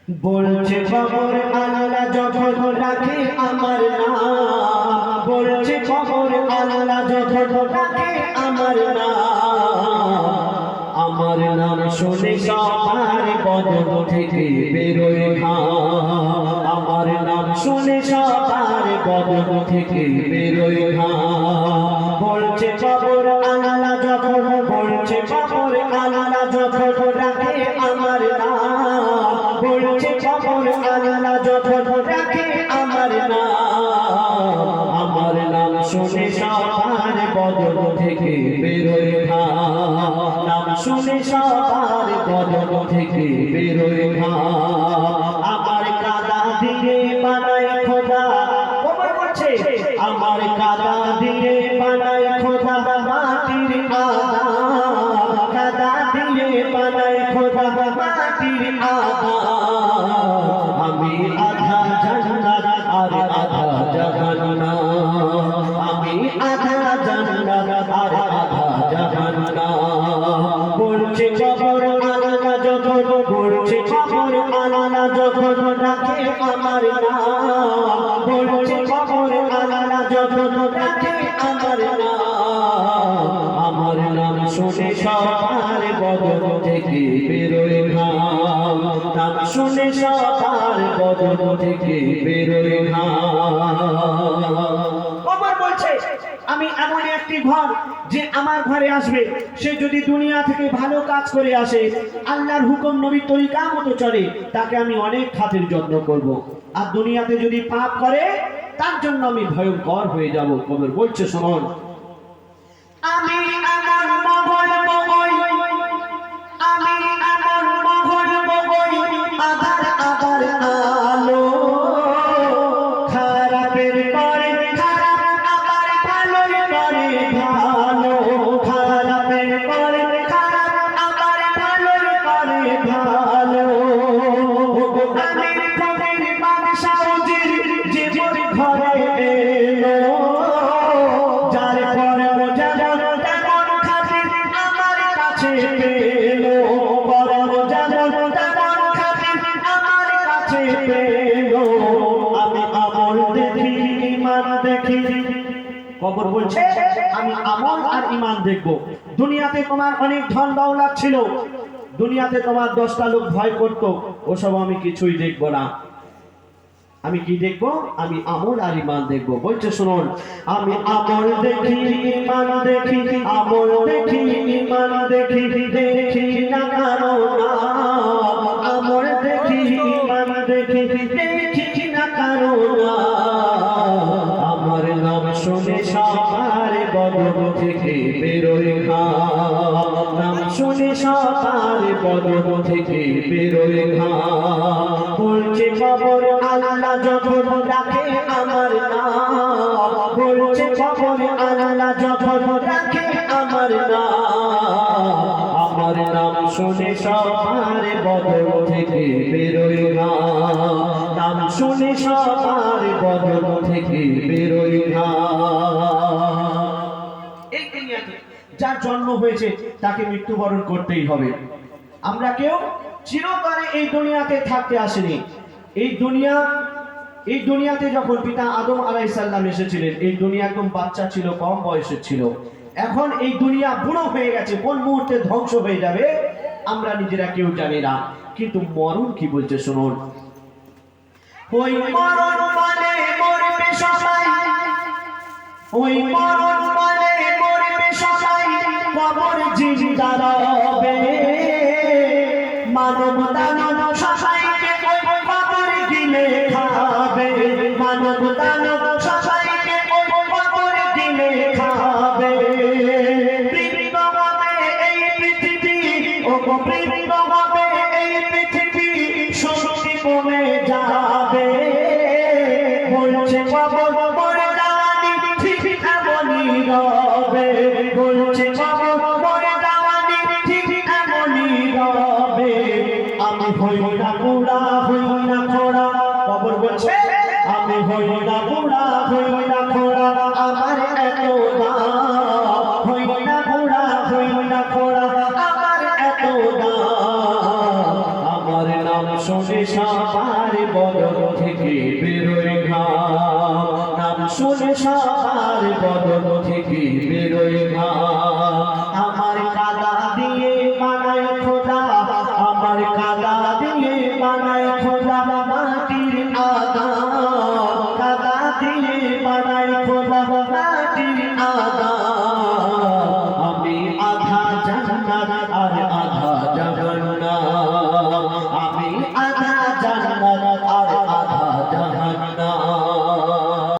বলছে খবর আল্লাহ যখন রাখে আমার নাম, বলছে খবর আল্লাহ যখন রাখে আমার নাম শুনে সবার বদন থেকে বেরোয় ঘাম, আমার নাম শুনে সবার বদন থেকে বেরোয় ঘাম। বলছে খবর আল্লাহ যখন, বলছে খবর আল্লাহ যখন রাখে আমার নাম, বলছে খবর আল্লাহ যখন রাখে আমার নাম শুনে সবার বদন থেকে বেরোয় ঘাম, নাম শুনে সবার বদন থেকে বেরোয় ঘাম। আমার কাদা দিয়ে বানায় খোদা, খবর বলছে আমার কাদা দিয়ে বানায় খোদা মাটির আদা, কাদা দিয়ে বানায় খোদা মাটির আদা। আমি আধা জান্নাত আর আধা জাহান্নাম, আমি আধা জান্নাত আর আধা জাহান্নাম। বলছে খবর আল্লাহ যখন, বলছে খবর আল্লাহ যখন রাখে আমার নাম, বলছে খবর আল্লাহ যখন রাখে আমার নাম শুনে সবার বদন থেকে বেরোয় ঘাম, নাম শুনে সবার বদন থেকে বেরোয় ঘাম। খবর বলছে আমি এমন একটি ঘর যে আমার ঘরে আসবে, সে যদি দুনিয়া থেকে ভালো কাজ করে আসে, আল্লাহর হুকুম নবীর তরিকা মতো চলে, তাকে আমি অনেক খাতির যত্ন করব। আর দুনিয়াতে যদি পাপ করে তার জন্য আমি ভয়ঙ্কর হয়ে যাব। খবর বলছে শুনুন, আমি এমন মহল বগই, আমি এমন মহল বগই, আধার আবার আলো, খারাপের পরে খারাপ আবার ভালোর পরে ভালো, খারাপের পরে খারাপ আবার ভালোর পরে ভালো। আমি কবির বাদশা উজির জীবন ঘরে এলো, যার পরে যেমন তেমন খাতির আমার কাছে পেলো, পরে যেমন তেমন খাতির আমার কাছে পেলো। আমি আমল দেখি ঈমান দেখি, খবর বলছে আমি আমল আর ঈমান দেখব। দুনিয়াতে তোমার অনেক ধন দৌলত ছিল, দুনিয়াতে তোমার 10টা লোক ভয় করতো, ওসব আমি কিছুই দেখব না। আমি কি দেখবো? আমি আমল আর ঈমান দেখবো। বলছে শুনুন, আমি আমল দেখি ঈমান দেখি, আমল দেখি ঈমান দেখি, দেখি না কারো নাম, আমল দেখি ঈমান দেখি, দেখি না কারো নাম। আমার নাম শুনে সবার বদন থেকে বেরোয় ঘাম, নাম শুনে সবার বদন থেকে বেরোয় ঘাম। বলছে খবর আল্লাহ যখন রাখে আমার নাম, বলছে খবর আল্লাহ যখন রাখে আমার নাম শুনে সবার বদন থেকে বেরোয় ঘাম, নাম শুনে সবার বদন থেকে বেরোয় ঘাম। এই দুনিয়াতে যার জন্ম হয়েছে তাকে মৃত্যুবরণ করতেই হবে। আমরা কেউ চিরকালে এই দুনিয়াতে থাকতে আসেনি। এই দুনিয়াতে যখন পিতা আদম আলাইহিস সালাম এসেছিলেন, এই দুনিয়া একদম বাচ্চা ছিল, কম বয়সের ছিল। এখন এই দুনিয়া বুড়ো হয়ে গেছে, কোন মুহূর্তে ধ্বংস হয়ে যাবে আমরা নিজেরা কেউ জানি না। কিন্তু মরণ কি বলছে শুনুন, ওই মরণ মানে মরবে সবাই, ওই মরণ মানে মরবে সবাই, কবর জিন্দা রবে, মানব দানব সবাইকে ওই কবর গিলে খাবে, মানব দানব সবাইকে ওই কবর গিলে খাবে। বৃন্দ হবে এই পৃথিবী, ও বৃন্দ হবে এই পৃথিবী, শক্তি কমে যাবে। বলছে কবর মরে যাওয়ানি ঠিক এমনই রবে, বলছে কবর মরে যাওয়ানি ঠিক এমনই রবে। আমি হই না বুড়া, হই না খোড়া, খবর বলছে আমি হই না বুড়া, হই না খোড়া, আমার এত দাম, হই না বুড়া, হই না খোড়া, আমার এত দাম। আমার নাম নাম শুনে সবার বদন থেকে বেরোয় ঘাম, নাম শুনে সবার বদন থেকে বেরোয় ঘাম। আমার কাদা দিয়ে বানায় খোদা, আমার কাদা দিয়ে বানায় খোদা মাটির আগাম, কাদা দিয়ে বানায় খোদা মাটির আগাম। আমি আধা জান্নাত আর